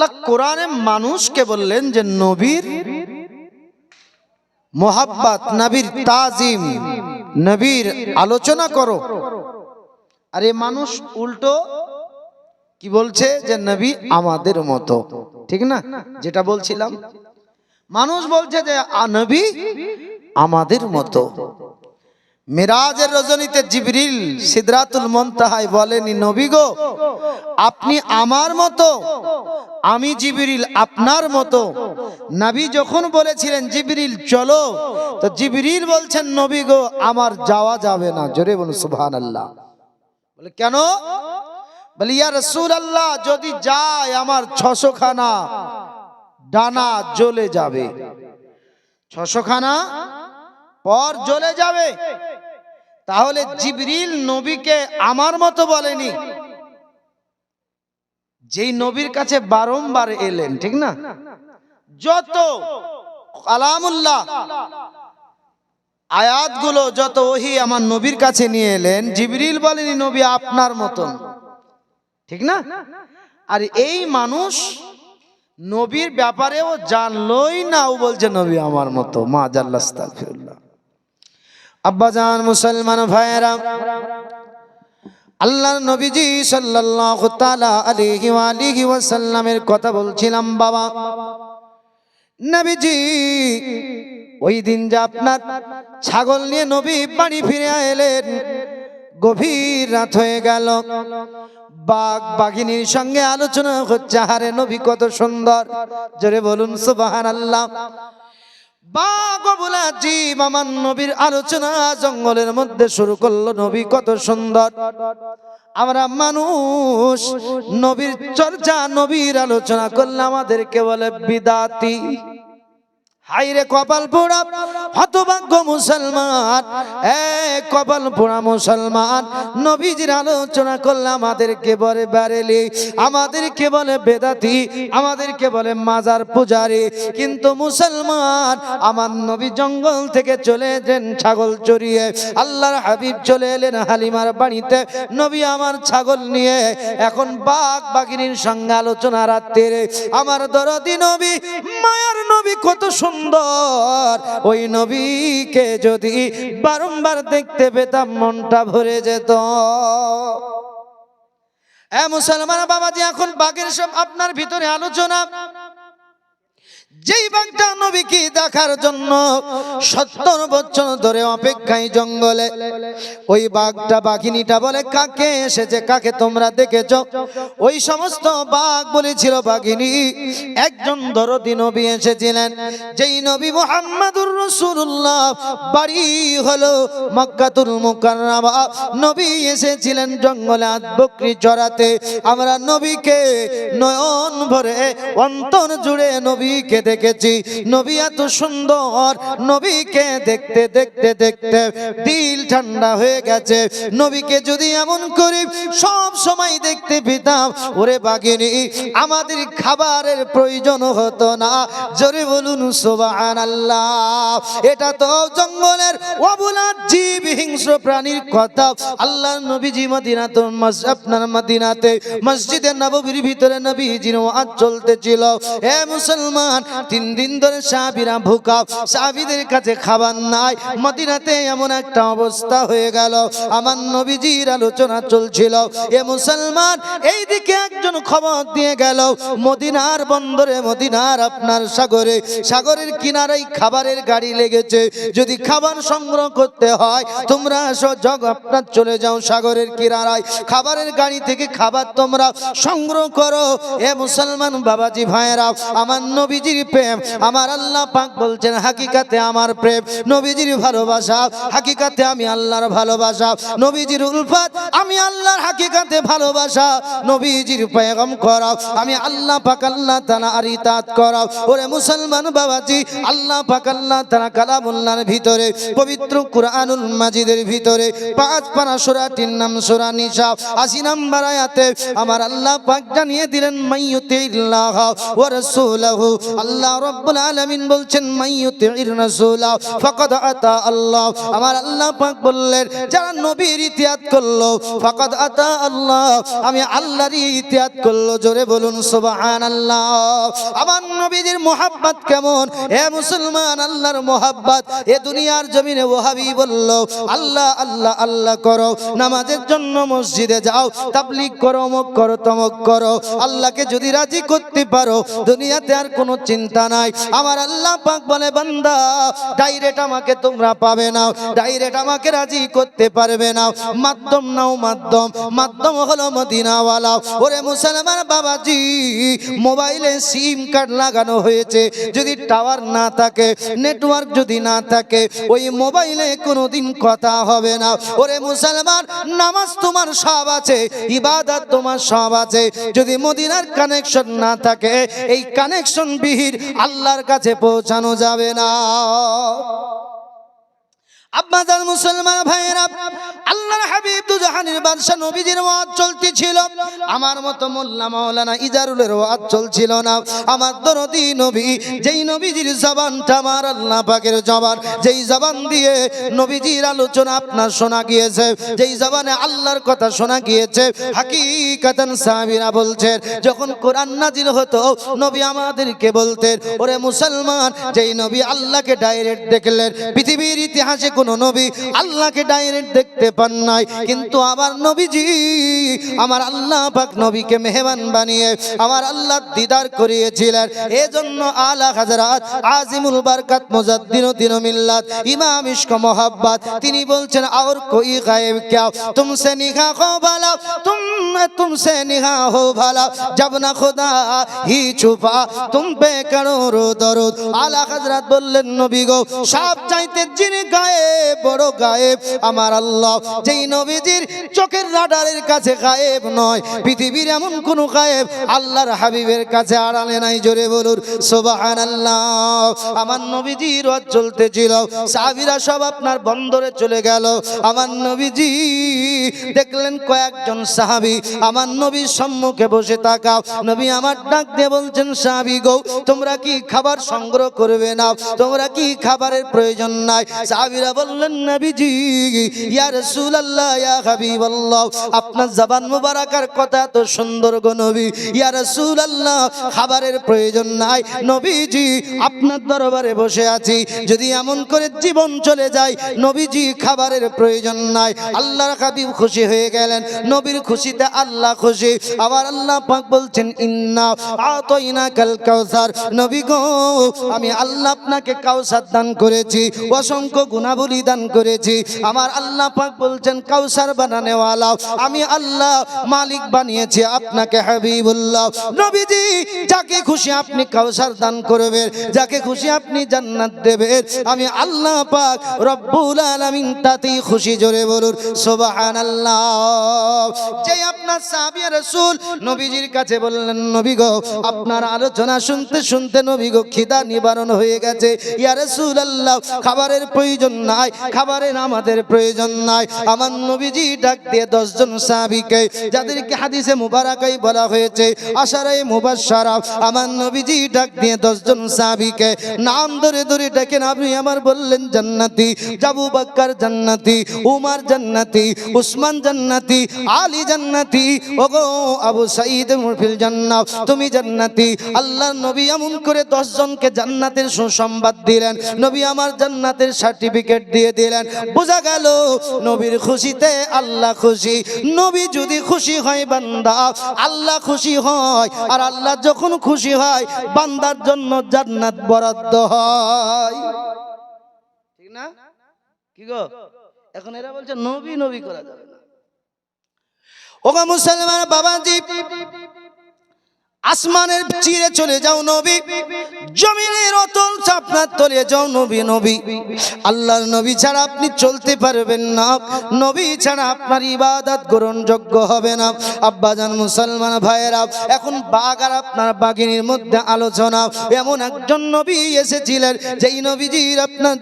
আল্লাহ কোরআনে মানুষকে বললেন যে নবীর মোহাব্বত, নবীর তাজিম, নবীর আলোচনা করো। আর এই মানুষ উল্টো কি বলছে যে নবী আমাদের মতো, ঠিক না? যেটা বলছিলাম, মানুষ বলছে যে নবী আমাদের মতো। মিরাজের রজনীতে জিবরিল সিদরাতুল মুনতাহায় বলেনি নবী গো আপনি আমার মতো, আমি জিবরিল আপনার মতো। নবী যখন বলেছিলেন জিবরিল চলো, তো জিবরিল বলছেন নবী গো আমার যাওয়া যাবে না। জোরে বলুন সুবহানাল্লাহ। বলে কেন? বলে ইয়া রাসূলুল্লাহ যদি যায় আমার 600 খানা ডানা জ্বলে যাবে, 600 খানা পর জ্বলে যাবে। তাহলে জিবরিল নবীকে আমার মতো বলেনি, যেই নবীর কাছে বারংবার এলেন, ঠিক না? যত কালামুল্লাহ আয়াতগুলো, যত ওহী আমার নবীর কাছে নিয়ে এলেন, জিবরিল বলেনি নবী আপনার মতন, ঠিক না? আর এই মানুষ নবীর ব্যাপারেও জানলই না, ও বলছে নবী আমার মতো। মাআযাল্লাহ, আস্তাগফিরুল্লাহ। আব্বাজান মুসলমান ভাইয়েরা, আল্লাহর নবীজি সাল্লাল্লাহু তাআলা আলাইহি ওয়া আলিহি ওয়াসাল্লামের কথা বলছিলাম। বাবা নবীজি ওই দিন যে আপনার ছাগল নিয়ে নবী বাড়ি ফিরে এলেন, গভীর রাত হয়ে গেল, বাঘ বাঘিনীর সঙ্গে আলোচনা হচ্ছে, আরে নবী কত সুন্দর। জোরে বলুন সুবহানাল্লাহ। বাঘ বলে জীব আমার নবীর আলোচনা জঙ্গলের মধ্যে শুরু করলো, নবী কত সুন্দর। আমরা মানুষ নবীর চর্চা, নবীর আলোচনা করলে আমাদেরকে বলে বিদাতি। হাইরে কপাল পোড়া হতভাগ্য মুসলমান, কপাল পোড়া মুসলমান। নবীজির আলোচনা করলে আমাদেরকে বলে বেরেলি, আমাদেরকে বলে বেদাতি, আমাদেরকে বলে মাজার পূজারি। কিন্তু মুসলমান, আমার নবী জঙ্গল থেকে চলে এলেন ছাগল চড়িয়ে, আল্লাহর হাবিব চলে এলেন হালিমার বাড়িতে, নবী আমার ছাগল নিয়ে এখন বাঘ বাঘিনীর সঙ্গে আলোচনা রাত্রে। আমার দরদি নবী, মায়ার নবী কত সুন্দর। ওই নবীকে যদি বারংবার দেখতে পেতাম মনটা ভরে যেত। মুসলমান বাবাজি, এখন বাঘের সব আপনার ভিতরে আলোচনা। যেই বাঘটা নবীকে দেখার জন্য 70 বছর ধরে অপেক্ষায় জঙ্গলে, ওই বাঘটা বাঘিনীটা বলে কাকে এসেছে, কাকে তোমরা দেখেছ? ওই সমস্ত বাঘ বলেছিল বাঘিনী একজন দরদি নবী এসেছিলেন, যেই নবী মুহাম্মাদুর রাসূলুল্লাহ, বাড়ি হলো মক্কাতুল মুকাররমা। নবী এসেছিলেন জঙ্গলে আদ বকরি চড়াতে। আমরা নবীকে নয়ন ভরে অন্তর জুড়ে নবীকে দেখেছি। নবী এত সুন্দর, নবীকে দেখতে দেখতে দেখতে দিল ঠান্ডা হয়ে গেছে। নবীকে যদি এমন করি সব সময় দেখতে পেতাম, ওরে বাঘিনী আমাদের খাবারের প্রয়োজন হতো না। জোরে বলুন সুবহানাল্লাহ। এটা তো জঙ্গলের অবলা জীব, হিংস্র প্রাণীর কথা। আল্লাহ নবীজি মদিনাতে, আপনার মদিনাতে মসজিদে নববীর ভিতরে নবীজির ওয়াজ চলতেছিল। হে মুসলমান, 3 দিন ধরে সাহাবীরা ভুকা, সাহাবীদের কাছে খাবার নাই। মদিনাতে এমন একটা অবস্থা হয়ে গেল, আমার নবীজির আলোচনা চলছিল। এ মুসলমান, এইদিকে একজন খবর দিয়ে গেল মদিনার বন্দরে, মদিনার আপনার সাগরে, সাগরের কিনারায় খাবারের গাড়ি লেগেছে। যদি খাবার সংগ্রহ করতে হয় তোমরা আসো, জগ আপনার চলে যাও সাগরের কিনারায়, খাবারের গাড়ি থেকে খাবার তোমরা সংগ্রহ করো। এ মুসলমান বাবাজি ভাইয়েরা, আমার নবীজির প্রেম, আমার আল্লাহ পাক বলছেন হাকিকাতে আমার প্রেম, নবীজির ভালোবাসা, হাকিকাতে আমি আল্লাহর ভালোবাসা, নবীজির উলফাত, আমি আল্লাহর হাকিকাতে ভালোবাসা, নবীজির পয়গাম করা, আমি আল্লাহ পাক আল্লাহ তাআলা আর ইতাত করা। ওরে মুসলমান বাবাজি, আল্লাহ পাক আল্লাহ তাআলা কালামুল্লাহর ভিতরে, পবিত্র কুরআনুল মাজিদের ভিতরে 5 পারা সূরাটির নাম সূরা নিসা, 80 নম্বর আয়াতে আমার আল্লাহ পাক জানিয়ে দিলেন মাইয়ুতিল্লাহ ওয়া রাসূলুহু, আল্লাহ রাব্বুল আলামিন বলছেন মাইয়ুতির রাসূলা ফাকাদ আতা আল্লাহ। আমার আল্লাহ পাক বললেন যারা নবীর ইতিআত করলো ফাকাদ আতা আল্লাহ, আমি আল্লাহর ইতিআত করলো। জোরে বলুন সুবহানাল্লাহ। আমার নবীজির মোহাব্বত কেমন হে মুসলমান, আল্লাহর মোহাব্বত এ দুনিয়ার জমিনে ওয়াহাবি বলল আল্লাহ আল্লাহ আল্লাহ করো, নামাজের জন্য মসজিদে যাও, তাবলীগ করো, অমুক করো, তমুক করো। আল্লাহকে যদি রাজি করতে পারো দুনিয়াতে আর কোনো চিন্তা নাই। আমার আল্লাহ পাক বলে বান্দা ডাইরেক্ট আমাকে তোমরা পাবে না, ডাইরেক্ট আমাকে রাজি করতে পারবে না, মাধ্যম নাও মাধ্যম। মাধ্যম হলো মদিনাওয়ালা। ওরে মুসলমান বাবাজি, মোবাইলে সিম কার্ড লাগানো হয়েছে, যদি টাওয়ার না থাকে, নেটওয়ার্ক যদি না থাকে, ওই মোবাইলে কোনোদিন কথা হবে না। ওরে মুসলমান, নামাজ তোমার সব আছে, ইবাদত তোমার সব আছে, যদি মদিনার কানেকশন না থাকে এই কানেকশন বিহীন আল্লাহর কাছে পৌঁছানো যাবে না। আব্বাজান মুসলমান ভাইরা, আল্লাহর হাবিব দুজাহানের বাদশা নবীজির ওয়াজ চলতেছিল, আমার মতো মোল্লা মাওলানা ইজারুলের ওয়াজ চলছিল না। আমার দরদি নবী, যেই নবীজির জবানটা আমার আল্লাহ পাকের জবান, যেই জবান দিয়ে নবীজির আলোচনা আপনার শোনা গিয়েছে, যেই জবানে আল্লাহর কথা শোনা গিয়েছে, হাকিকাতান সাহাবীরা বলছেন যখন কোরআন নাজিল হতো নবী আমাদেরকে বলতেন ওরে মুসলমান, যেই নবী আল্লাহকে ডাইরেক্ট দেখলেন, পৃথিবীর ইতিহাসে কোন নবী আল্লাহকে ডাইরেক্ট দেখতে পান নাই, কিন্তু আমার নবীজি, আমার আল্লাহ পাক নবীকে মেহমান বানিয়ে আমার আল্লাহ দিদার করিয়েছিলেন। এজন্য আলা হযরত আজিমুল বরকত মুজাদ্দিদুদ্দিন মিল্লাত ইমাম ইশক মোহাব্বত তিনি বলছেন और कोई गायब क्या तुमसे निगाह हो भला, तुमसे निगाह हो भला, जब ना खुदा ही छुपा तुम पे करो रो दरूद। आला हजरत বললেন নবী গো, সব চাইতে যিনি গায়েব, বড় গায়েব আমার আল্লাহ, যেই নবীজির চোখের রাডারের কাছে গায়েব নয়, পৃথিবীর এমন কোন গায়েব আল্লাহর হাবিবের কাছে আড়ালে নাই। জোরে বলুন সুবহানাল্লাহ। আমার নবীজির ওয়াজ চলতেছিল, সাহাবীরা সব আপনার বন্দরে চলে গেল। আমার নবীজি দেখলেন কয়েকজন সাহাবী আমার নবীর সম্মুখে বসে তাকাও। নবী আমার ডাক দিয়ে বলছেন সাহাবী গো, তোমরা কি খাবার সংগ্রহ করবে না, তোমরা কি খাবারের প্রয়োজন নাই? সাহাবীরা বললেন নবীজি ইয়া রাসূলুল্লাহ ইয়া হাবিবাল্লাহ, আপনার জবান মুবারাকার কথা তো সুন্দর গো নবী, ইয়া রাসূলুল্লাহ খাবারের প্রয়োজন নাই, নবীজি আপনার দরবারে বসে আছি, যদি এমন করে জীবন চলে যায় নবীজি খাবারের প্রয়োজন নাই। আল্লাহর হাবিব খুশি হয়ে গেলেন, নবীর খুশিতে আল্লাহ খুশি। আবার আল্লাহ পাক বলছেন ইন্না আতাইনাকাল কাউসার, নবী গো আমি আল্লাহ আপনাকে কাউসার দান করেছি, অসংখ্য গুণাবলী দান করেছি। আমার আল্লাহ পাক বলছেন কাউসার বানানেওয়ালা আমি আল্লাহ, মালিক বানিয়েছি আপনাকে হাবিবুল্লাহ। নবীজি যাকে খুশি আপনি কাউসার দান করবেন, যাকে খুশি আপনি জান্নাত দেবেন, আমি আল্লাহ পাক রব্বুল আলামিন তাতেই খুশি। জোরে বলুন সুবহানাল্লাহ। যে আপনার সাহাবী রাসূল নবীজির কাছে বললেন নবী গো আপনার আলোচনা শুনতে শুনতে নবী গো খিদা নিবারণ হয়ে গেছে, ইয়া রাসূলুল্লাহ খাবারের প্রয়োজন নাই, খাবারের আমাদের প্রয়োজন নাই। আমার নবীজি ডাক দিয়ে 10 জন সাহাবীকে, যাদেরকে হাদিসে মুবারাকায় বলা হয়েছে আশারায়ে মুবাশশারা, আমার নবীজি ডাক দিয়ে 10 জন সাহাবীকে নাম ধরে ধরে ডাকেন। আপনি আমার বললেন জান্নাতি, আবু বকর জান্নাতি, উমর জান্নাতি, উসমান জান্নাতি, আলী জান্নাতি, ওগো আবু সাঈদ মুরফিল জান্নাত, তুমি জান্নাতি। আল্লাহর নবী এমন করে 10 জনকে জান্নাতের সুসংবাদ দিলেন, নবী আমার জান্নাতের সার্টিফিকেট দিয়ে দিলেন। বোঝা গেল নবীর খুশিতে আল্লাহ খুশি। নবী যদি খুশি হয় বান্দা, আল্লাহ খুশি হয়, আর আল্লাহ যখন খুশি হয় বান্দার জন্য জান্নাত বরাদ্দ হয়, ঠিক না? কি গো এখন এরা বলছে নবী নবী করা যাবে না। ওগো মুসলমান বাবাজি, আসমানের চিরে চলে যাও নবী, জমিনের অতল চাপনার তলে যাও নবী নবী। আল্লাহর নবী ছাড়া আপনি চলতে পারবেন না, নবী ছাড়া আপনার ইবাদত গ্রহণযোগ্য হবে না। আব্বাজান মুসলমান ভাইয়েরা, এখন বাগ আর আপনার বাগিনীর মধ্যে আলোচনা। এমন একজন নবী এসেছিলেন যেই নবীজির আপনার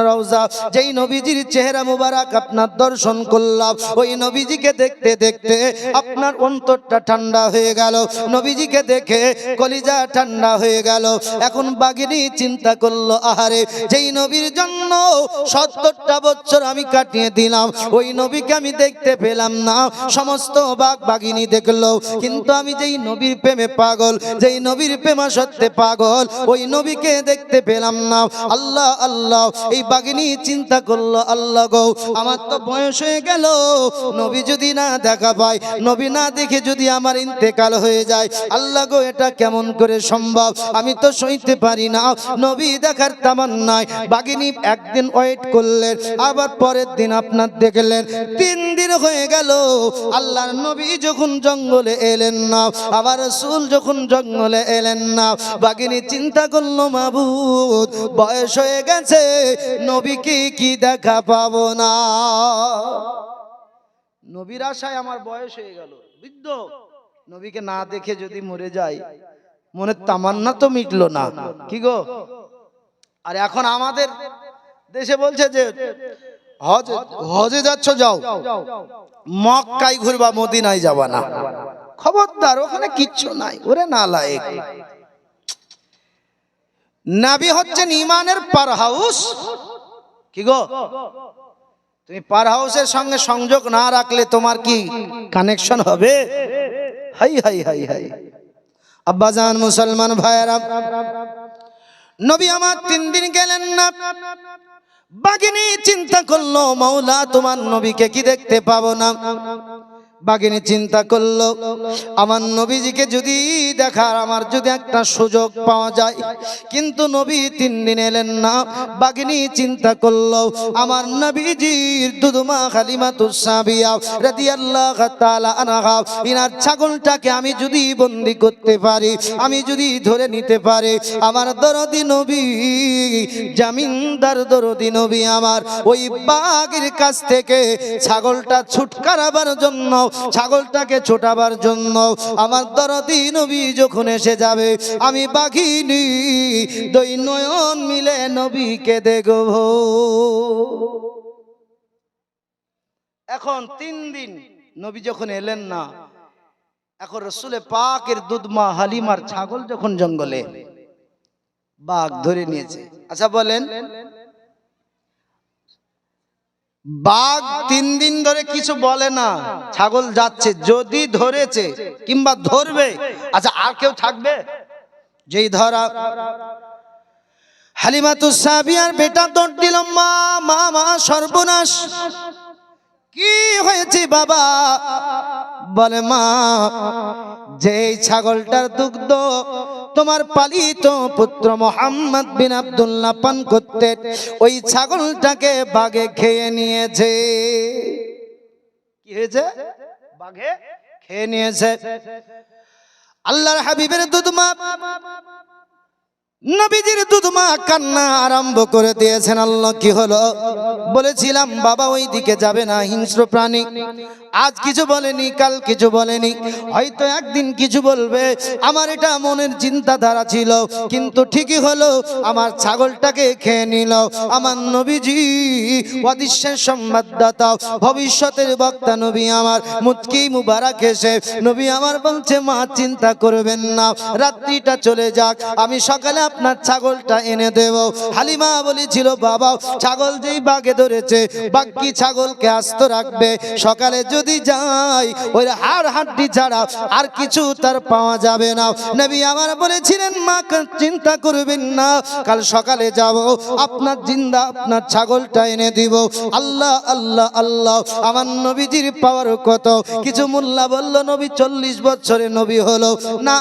রওজা, যেই নবীজির চেহারা মুবারক আপনার দর্শন করলাম, ওই নবীজিকে দেখতে দেখতে আপনার অন্তরটা ঠান্ডা হয়ে গেল। নবীজিকে দেখে কলিজা ঠান্ডা হয়ে গেল। এখন বাঘিনী চিন্তা করলো, আহারে যেই নবীর জন্য 70টা বছর আমি কাটিয়ে দিলাম, ওই নবীকে আমি দেখতে পেলাম না। সমস্ত বাঘ বাঘিনী দেখলো, কিন্তু আমি যেই নবীর প্রেমে পাগল, যেই নবীর প্রেমাসক্তে পাগল, ওই নবীকে দেখতে পেলাম না। আল্লাহ আল্লাহ, এই বাঘিনী চিন্তা করলো, আল্লাহ গো, আমার তো বয়স হয়ে গেল, নবী যদি না দেখা পায়, নবী না দেখে যদি আমার ইন্তেকাল হয়ে যায়, আল্লাহ গো এটা কেমন করে সম্ভব? আমি তো সইতে পারি না। নবী দেখার তামান্নায় বাঘিনী একদিন ওয়েট করলেন, আবার পরের দিন আপনার দেখলেন 3 দিন হয়ে গেল। আল্লাহর নবী যখন জঙ্গলে এলেন না, আবার রাসূল যখন জঙ্গলে এলেন না, বাঘিনী চিন্তা করলো, মাবুদ বয়স হয়ে গেছে, নবীকে কি দেখা পাবো না। নবীর আশায় আমার বয়স হয়ে গেল, বৃদ্ধ, নবীকে না দেখে যদি মরে যায়, মনের তামান্না তো মিটলো না। কি গো? আর এখন আমাদের দেশে বলছে যে হজে যাচ্ছ, যাও, মক্কায় ঘুরবা, মদিনায় যাবা না। খবরদার, ওখানে কিচ্ছু নাই। ওরে নালায়েক, নবী হচ্ছেন ইমানের পার হাউস। কি গো, তুমি পার হাউসের সঙ্গে সংযোগ না রাখলে তোমার কি কানেকশন হবে? High high high high. আব্বাজান মুসলমান ভাইরা, নবী আমার 3 দিন গেলেন না। বাঘিনী চিন্তা করলো, মাওলা তোমার নবীকে কি দেখতে পাবো না? বাঘিনী চিন্তা করলো, আমার নবীজিকে যদি দেখার আমার যদি একটা সুযোগ পাওয়া যায়, কিন্তু নবী 3 দিন এলেন না। বাঘিনী চিন্তা করলো, আমার নবীজির দুধমা হালিমাতুস সাদিয়া রাদিয়াল্লাহু তাআলা আনহা, ইনার ছাগলটাকে আমি যদি বন্দি করতে পারি, আমি যদি ধরে নিতে পারি, আমার দরদি নবী, জামিনদার দরদি নবী আমার ওই বাঘের কাছ থেকে ছাগলটা ছুটকারাবার জন্য, ছাগলটাকে ছোটাবার জন্য আমার দরদি নবী যখন এসে যাবে, আমি বাঘিনী 2 নয়ন মিলে নবীকে দেখব। এখন 3 দিন নবী যখন এলেন না, এখন রাসূলে পাকের দুধমা হালিমার ছাগল যখন জঙ্গলে, বাঘ ধরে নিয়েছে। আচ্ছা বলেন, বাঘ 3 দিন ধরে কিছু বলে না, ছাগল যাচ্ছে, যদি ধরেছে কিংবা ধরবে, আচ্ছা আর কেউ থাকবে? যেই ধরা, হালিমাতুস সাদিয়ার বেটা দৌড় দিল, মা মা মা, সর্বনাশ, কি হয়েছে বাবা? বলে, মা, যেই ছাগলটার দুগ্ধ তোমার পালিত পুত্র মুহাম্মদ বিন আব্দুল্লাহ পান করতে, ওই ছাগলটাকে বাঘে খেয়ে নিয়েছে। কি হয়েছে? বাঘে খেয়ে নিয়েছে। আল্লাহর হাবিবের দুধমা, নবীজির দুধমা কান্না আরম্ভ করে দিয়েছেন। আল্লাহ কি হলো? বলেছিলাম বাবা ওই দিকে যাবে না, হিংস্র প্রাণী। আজ কিছু বলেনি, কাল কিছু বলেনি, হয়তো একদিন কিছু বলবে, আমার এটা মনের চিন্তাধারা ছিল, কিন্তু ঠিকই হলো, আমার ছাগলটাকে খেয়ে নিল। আমার নবীজি অদৃশ্যের সংবাদদাতা, ভবিষ্যতের বক্তা নবী আমার মুতকি মুবারক এসে নবী আমার বলছে, মা চিন্তা করবেন না, রাত্রিটা চলে যাক, আমি সকালে আপনার ছাগলটা এনে দেব। হালিমা বলেছিল, বাবা ছাগল যেই বাঘে ধরেছে, বাঘ কি ছাগলকে আস্ত রাখবে? সকালে যদি যাই, ওই হাড় হাড্ডি ছাড়া আর কিছু তার পাওয়া যাবে না। নবী আমার বলেছিলেন, মা চিন্তা করবেন না, কাল সকালে যাব, আপনার জিন্দা আপনার ছাগলটা এনে দিব। আল্লাহ আল্লাহ আল্লাহ, আমার নবীজির পাওয়ার কত! কিছু মোল্লা বলল নবী 40 বছরে নবী হলো। না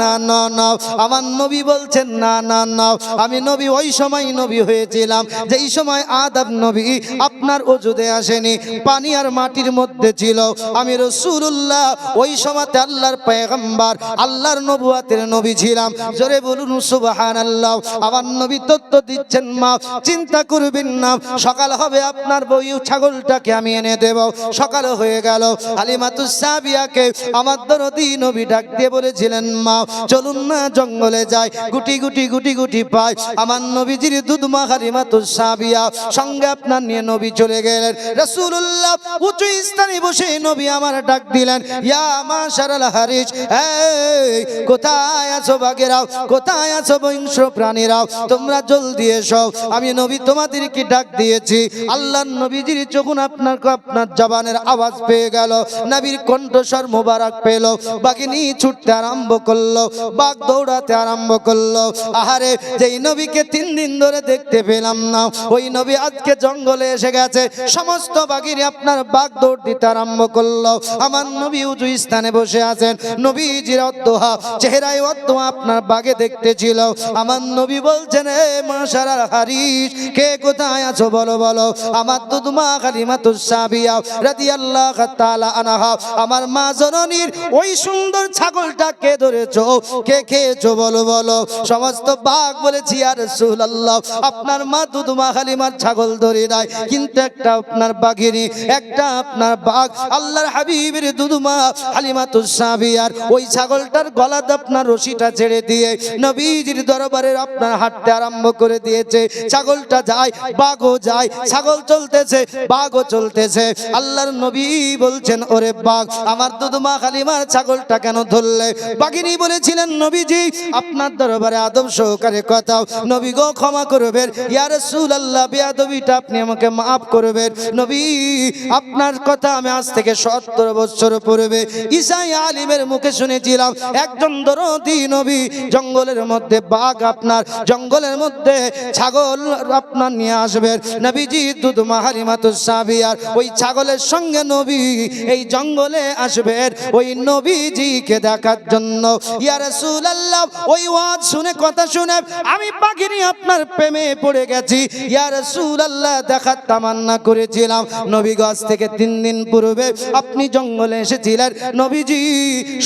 না না না, আমার নবী বলছেন, না না না, আমি নবী ওই সময় নবী হয়েছিলাম যেই সময় আদম নবী আপনার ওজুদে আসেনি, পানি আর মাটির মধ্যে ছিল। আমি রাসূলুল্লাহ ওই সময়তে আল্লাহর পয়গম্বর, আল্লাহর নবুয়তের নবী ছিলাম। জোরে বলুন সুবহানাল্লাহ। আমার নবী তত্ত্ব দিচ্ছেন, মা চিন্তা করবেন না, সকাল হবে, আপনার বই ছাগলটাকে আমি এনে দেব। সকাল হয়ে গেল। হালিমাতুস সাদিয়াকে আমার দরদি নবী ডাক দিয়ে বলেছিলেন, মা চলুন না জঙ্গলে যাই, গুটি গুটি গুটি গুটি গুটি পায় আমার নবীজির দুধমা হালিমাতুস সাদিয়া সঙ্গে আপনার নিয়ে নবী চলে গেলেন। রাসূলুল্লাহ উঁচু স্থানে বসে নবী আমার ডাক দিলেন, ইয়া মাশারাল হারিস, এই কোথায় আছো বাগেরাও, কোথায় আছো বংশ প্রাণীরাও, তোমরা জলদি এসো, আমি নবী তোমাদেরকে ডাক দিয়েছি। আল্লাহর নবীজির যখন আপনার জবানের আওয়াজ পেয়ে গেল, নবীর কণ্ঠস্বর মোবারক পেল, বাঘিনী ছুটতে আরম্ভ করলো, বাঘ দৌড়াতে আরম্ভ করলো। আহারে, যেই নবীকে 3 দিন ধরে দেখতে পেলাম না, ওই নবী আজকে জঙ্গলে এসে গেছে। সমস্ত বাঘিনী আপনার বাঘ দৌড় দিতে আরম্ভ করলো। আমার নবী উঁচু স্থানে বসে আছেন, নবীজির অদ্দোহা চেহারায় অদ্দোহা আপনার বাঘে দেখতে ছিল। আমার নবী বলছেন, এ মাশারাল হারিস, কে কোথায় আছো বলো বলো। আমার দুধমা হালিমাতুস সাদিয়া রাদিয়াল্লাহু তাআলা আনহা, আমার মা জননীর ওই সুন্দর ছাগলটাকে ধরেছো, কে খেয়েছো বলো বলো। সমস্ত বাঘ বলেছি, ইয়া রাসূলুল্লাহ, আপনার মা দুধমা হালিমার ছাগল ধরে নাই, কিন্তু একটা আপনার বাঘিনী, একটা আপনার বাঘ আল্লাহর হাবিবের দুধমা হালিমাতুস সাদিয়ার ওই ছাগলটার গলাতে আপনার রশিটা ছেড়ে দিয়ে নবীজির দরবারে আপনার হাঁটতে আরম্ভ করে দিয়েছে। ছাগলটা যায়, বাঘও যায়, ছাগল চলতেছে, বাঘও চলতেছে। আল্লাহর নবী বলছেন, ওরে বাঘ, আমার দুধমা হালিমার ছাগলটা কেন ধরলে? বাঘিনী বলেছিলেন, নবীজি আপনার দরবারে আদব সহকারে কথা, নবী গো ক্ষমা করবেন, ইয়া রাসূলুল্লাহ বেয়াদবিটা আপনি আমাকে মাফ করবেন। নবী আপনার কথা আমি আজ থেকে 70 বছর পূর্বে ঈসা আলিমের মুখে শুনেছিলাম, একজন দরদি নবী জঙ্গলের মধ্যে বাঘ আপনার জঙ্গলের মধ্যে ছাগল আপনার নিয়ে আসবেন। নবীজি দুধমা হালিমাতুস সাদিয়ার ওই ছাগলের সঙ্গে নবী এই জঙ্গলে আসবেন ওই নবীজিকে দেখার জন্য। ইয়া রাসূলুল্লাহ, ওই ওয়াজ শুনে কথা শুনে আমি বাঘিনী আপনার প্রেমে পড়ে গেছি। ইয়া রাসূলুল্লাহ, দেখার তামান্না করেছিলাম। নবী গজ থেকে 3 দিন পূর্বে আপনি জঙ্গলে এসেছিলেন, নবীজি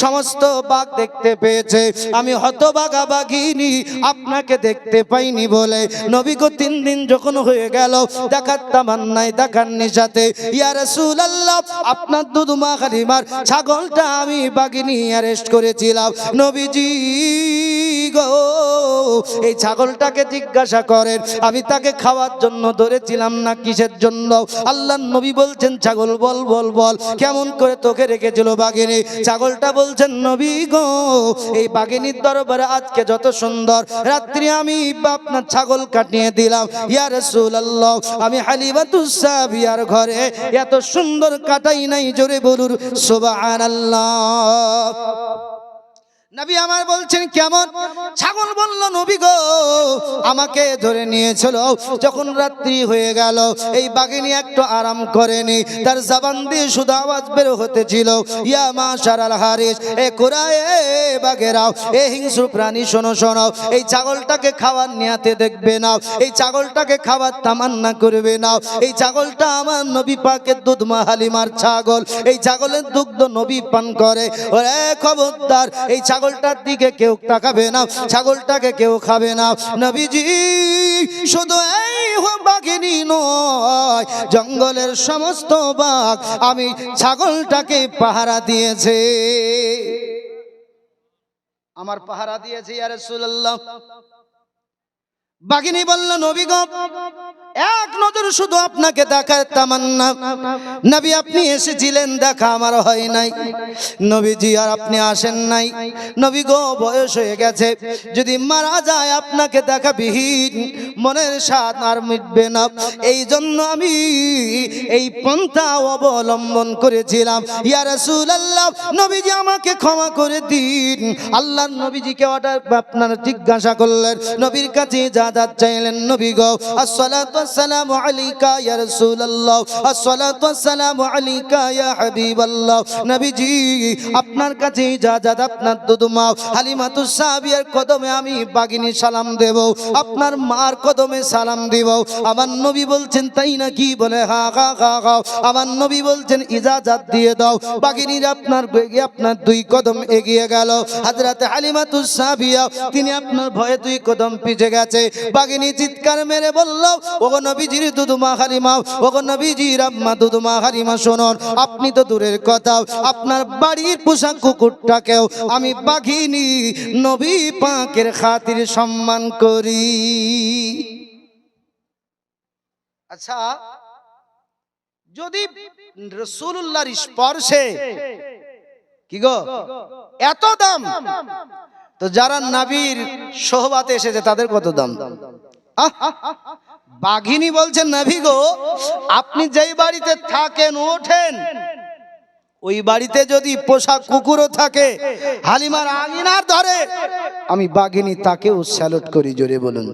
সমস্ত বাঘ দেখতে পেয়েছে, আমি হতবাগা বাঘিনী আপনাকে দেখতে পাইনি বলে নবী গো 3 দিন যখন হয়ে গেল দেখার তামান্নায় দেখার নিশাতে, ইয়া রাসূলুল্লাহ, আপনার দুধমা হালিমার ছাগলটা আমি বাঘিনী অ্যারেস্ট করেছিলাম। নবীজি গো, এই ছাগলটাকে জিজ্ঞাসা করেন, আমি তাকে খাওয়ার জন্য ধরেছিলাম না কিসের জন্য? আল্লাহর নবী বলছেন, ছাগল বল বল বল, কেমন করে তোকে রেখেছিল বাঘিনী? ছাগলটা বলছেন, নবী গো, এই বাঘিনীর দরবারে আজকে যত সুন্দর রাত্রি আমি আপনার ছাগল কাটিয়ে দিলাম। ইয়া রাসূলুল্লাহ, আমি হালিমাতুস সাদিয়ার ঘরে এত সুন্দর কাটাই নাই, জোরে বলুন সুবহানাল্লাহ। নবী আমার বলছেন, কেমন? ছাগল বলল, নবী গো, আমাকে ধরে নিয়েছিল, যখন রাত্রি হয়ে গেল এই বাঘিনী একটু আরাম করেনি, তার জবান দিয়ে শুধু আওয়াজ বের হতেছিল, ইয়া মাশারাল হারিস, এ কুরায়ে বাঘেরাও, এ হিংস্র প্রাণী, শোনো শোনো, এই ছাগলটাকে খাওয়ার নিয়াতে দেখবে না, এই ছাগলটাকে খাওয়ার তামান্না করবে না। এই ছাগলটা আমার নবী পাকের দুধমা হালিমার ছাগল, এই ছাগলের দুগ্ধ নবী পান করে। ওরে খবরদার, এই ছাগলটার দিকে কেউ তাকাবে না, ছাগলটাকে কেউ খাবে না। নবীজি শুধু এই বাঘিনী নয়, জঙ্গলের সমস্ত বাঘ আমি ছাগলটাকে পাহারা দিয়েছে, আমার পাহারা দিয়েছে। ইয়া রাসূলুল্লাহ, বাঘিনী বলল, নবী গো, এক নজর শুধু আপনাকে দেখার তামান্না। নবী আপনি এসেছিলেন, দেখা আমার হয় নাই। নবীজি আর আপনি আসেন নাই। নবী গো, বয়স হয়ে গেছে, যদি মারা যায় আপনাকে দেখা বিহীন মনের স্বাদ আর মিটবে না। এই জন্য আমি এই পন্থা অবলম্বন করেছিলাম। ইয়া রাসূলুল্লাহ, নবীজি আমাকে ক্ষমা করে দিন। আল্লাহর নবীজিকে আপনারা জিজ্ঞাসা করলেন, নবীর কাছে ইজাজত চাইলেন, নবী গো, আসসালাতু ওয়াসসালামু আলাইকা ইয়া রাসূলুল্লাহ, আসসালাতু ওয়াসসালামু আলাইকা ইয়া হাবিবাল্লাহ। নবীজি আপনার কাছে ইজাজত, আপনার দুধমা হালিমাতুস সাদিয়ার কদমে আমি বাঘিনী সালাম দেব, আপনার মার কদমে সালাম দিব। আমার নবী বলছেন, তাই নাকি? বলে হা হা হা হা। আমার নবী বলছেন, ইজাজত দিয়ে দাও। বাঘিনীর আপনার 2 কদম এগিয়ে গেল। হযরত হালিমাতুস সাদিয়া তিনি আপনার ভয়ে 2 কদম পিছে গেছে। বাঘিনী চিৎকার মেরে বলল, ওগো নবীজির দুধমা হালিমা, ওগো নবীজির আম্মা দুধমা হালিমা, শুনুন, আপনি তো দূরের কথা, আপনার বাড়ির পোষা কুকুরটাকেও আমি বাঘিনী নবী পাকের খাতির সম্মান করি। আচ্ছা, যদি রাসূলুল্লাহর স্পর্শে কি গো এত দাম, তো যারা নবীর সোহবাতে এসেছে তাদের কত দাম? বাঘিনী বলছেন, নবী গো, আপনি যেই বাড়িতে থাকেন ওঠেন, ওই বাড়িতে যদি পোষা কুকুরও থাকে, হালিমার আঙিনার ধরে, আমি বাঘিনী তাকেও স্যালুট করি। জোরে বলুন।